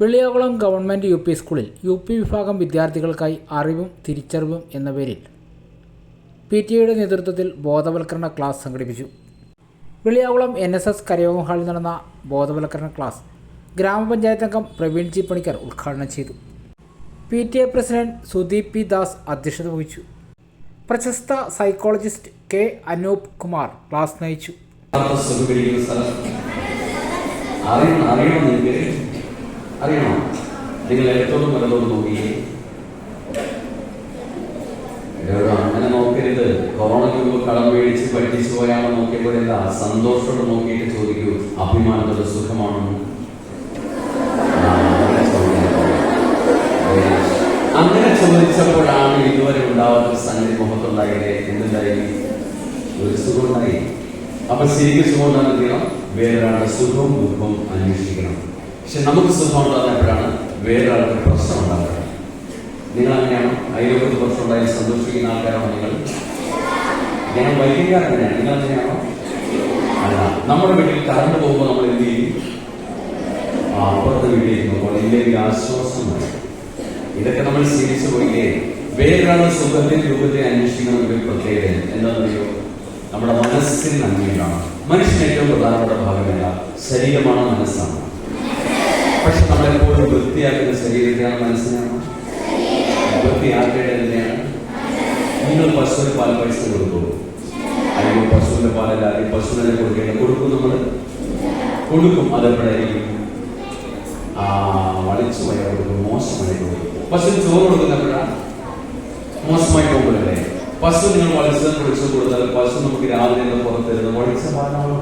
Velliyakulam government U P സ്കൂളിൽ UP. വിഭാഗം വിദ്യാർത്ഥികൾക്കായി അറിവും തിരിച്ചറിവും എന്ന പേരിൽ PTA നേതൃത്വത്തിൽ ബോധവൽക്കരണ ക്ലാസ് സംഘടിപ്പിച്ചു. വെള്ളിയാകുളം NSS കരയോഗം ഹാളിൽ നടന്ന ബോധവൽക്കരണ ക്ലാസ് ഗ്രാമപഞ്ചായത്ത് അംഗം പ്രവീൺ ജി പണിക്കർ ഉദ്ഘാടനം ചെയ്തു. PTA president Sudeep P Das അധ്യക്ഷത വഹിച്ചു. പ്രശസ്ത psychologist K. Anoop Kumar class നയിച്ചു. അറിയണോ? നിങ്ങൾ എടുത്തോടും വലതോടും നോക്കിയേ. അങ്ങനെ നോക്കരുത്. കൊറോണയ്ക്ക് മുമ്പ് കടം മേടിച്ച് പഠിച്ചു പോയാണോ നോക്കിയപ്പോഴല്ല, സന്തോഷത്തോടെ നോക്കിയിട്ട് ചോദിക്കൂ, അഭിമാനത്തോടെ സുഖമാണോ? അങ്ങനെ ചോദിച്ചപ്പോഴാണ് ഇതുവരെ ഉണ്ടാവാത്ത സംഗതി മുഖത്തുണ്ടായില്ലേ? എന്തുണ്ടായി? ഒരു സുഖം ഉണ്ടായി. അപ്പൊ ശരിക്കും സുഖം ഉണ്ടാകുന്ന വേറൊരാളുടെ സുഖവും ദുഃഖവും അന്വേഷിക്കണം. പക്ഷെ നമുക്ക് സുഖം ഉണ്ടാകുന്നപ്പോഴാണ് വേറൊരാൾക്ക് പ്രശ്നം ഉണ്ടാകുന്നത്. നിങ്ങൾ അങ്ങനെയാണോ? അയൽവക്കത്ത് പ്രശ്നം ഉണ്ടായി സന്തോഷിക്കുന്ന ആൾക്കാരാണോ നിങ്ങൾ? ഞാൻ വൈകിക്കാരങ്ങനെയാണ്. നിങ്ങൾ അങ്ങനെയാണോ? അല്ല. നമ്മുടെ വീട്ടിൽ കറണ്ട് പോകുമ്പോൾ നമ്മൾ എന്ത് ചെയ്യും? അപ്പുറത്തെ വീട്ടിലേക്ക് നോക്കുമ്പോൾ ഇല്ലെങ്കിൽ ആശ്വാസം വരും. ഇതൊക്കെ നമ്മൾ സ്വീകരിച്ചു പോയില്ലേ? വേറൊരാളുടെ സുഖത്തെ രൂപത്തെ അന്വേഷിക്കുന്ന ഒരു പ്രത്യേകത എന്താണെന്നറിയോ? നമ്മുടെ മനസ്സിൽ നന്മയിലാണ്. മനുഷ്യന് ഏറ്റവും പ്രധാനപ്പെട്ട ഭാഗമല്ല ശരീരമാണോ മനസ്സാണോ? പക്ഷെ നമ്മളെപ്പോഴും വൃത്തിയാക്കുന്ന ശരീരത്തെയാണ് മനസ്സിനാണോ? വൃത്തിയാക്കേണ്ടത് തന്നെയാണ്. നിങ്ങൾ പശുവിന് പാൽ പൈസ കൊടുക്കുള്ളൂ. അല്ലെങ്കിൽ പശുവിന്റെ പാലല്ല, അല്ലെങ്കിൽ പശുവിനെ കൊടുക്കും. നമ്മൾ കൊടുക്കും. അതെപ്പോഴായിരിക്കും? വളിച്ചു പോയാൽ കൊടുക്കും, മോശമായി കൊടുക്കും. പശുവിന് ചോറ് കൊടുക്കുന്നപ്പോഴാണ് മോശമായി പോകുമ്പോഴല്ലേ? പശു നിങ്ങൾ കുളിച്ചു കൊടുത്താൽ പശു നമുക്ക് രാവിലെ പുറത്തിരുന്ന് വളിച്ച പാലാണോ?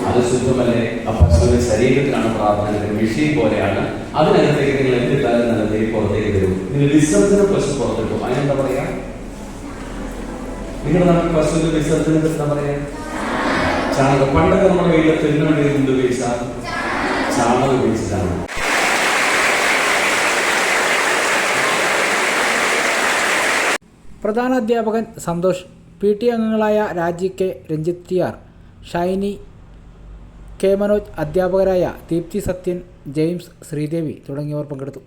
അത് ശുദ്ധമല്ലേ? ആ പശുവിന്റെ ശരീരത്തിലാണ് പ്രാർത്ഥന. മെഷീൻ പോലെയാണ്. അതിനകത്തേക്ക് നിങ്ങൾ എന്തിട്ടാലും നല്ലതേക്ക് പുറത്തേക്ക് തരും. നിങ്ങൾ വിസർജന പശു പുറത്തിട്ടു. അതിനെന്താ പറയാ? നിങ്ങളുടെ നാട്ടിൽ പശുവിന്റെ വിസർജനത്തിന് എന്താ പറയാ? ചാണകം. പണ്ടൊക്കെ നമ്മുടെ വീട്ടിലെ തെരുന്നുവേണ്ടി എന്ത് ഉപയോഗിച്ചാൽ ചാണകം ഉപയോഗിച്ചിട്ടാണ്. പ്രധാന അധ്യാപകൻ സന്തോഷ്, PTA അംഗങ്ങളായ രാജി K, Ranjith TR, Shiny K Manoj, അധ്യാപകരായ ദീപ്തി സത്യൻ, ജെയിംസ്, ശ്രീദേവി തുടങ്ങിയവർ പങ്കെടുത്തു.